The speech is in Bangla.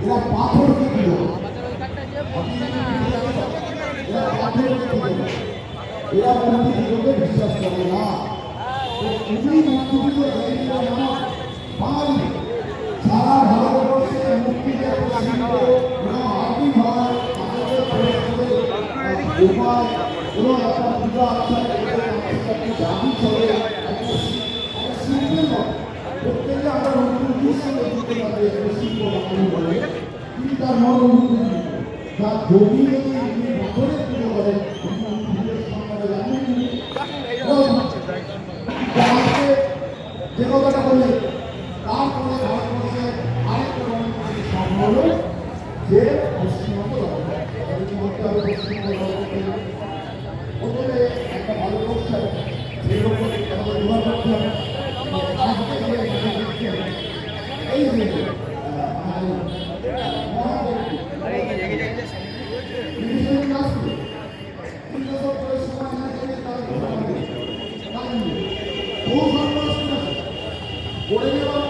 এরা পাথরকে দিল, এরা মূর্তিগুলোকে বিশ্বাস করে না। তুমি মূর্তিগুলো বাঙালি সারা ভারতবর্ষে মূর্তিকে আর্থিক হয় উপায় এবং একটা পূজা আচ্ছা জাতি চলে শিল্পের নয়। প্রত্যেকে আমরা মূর্তির সঙ্গে যুক্ত থাকে শিল্প বলে, তিনি তার মনোমূর্তি তার যোগী যদি বছরের পুজো করেন যে কথাটা বলে তারপরে ভারতবর্ষে আরেকটা সম্ভব যে পশ্চিমবঙ্গ প্রথমে একটা ভারতবর্ষ যেরকম ব্যবহার করতে হবে এই করে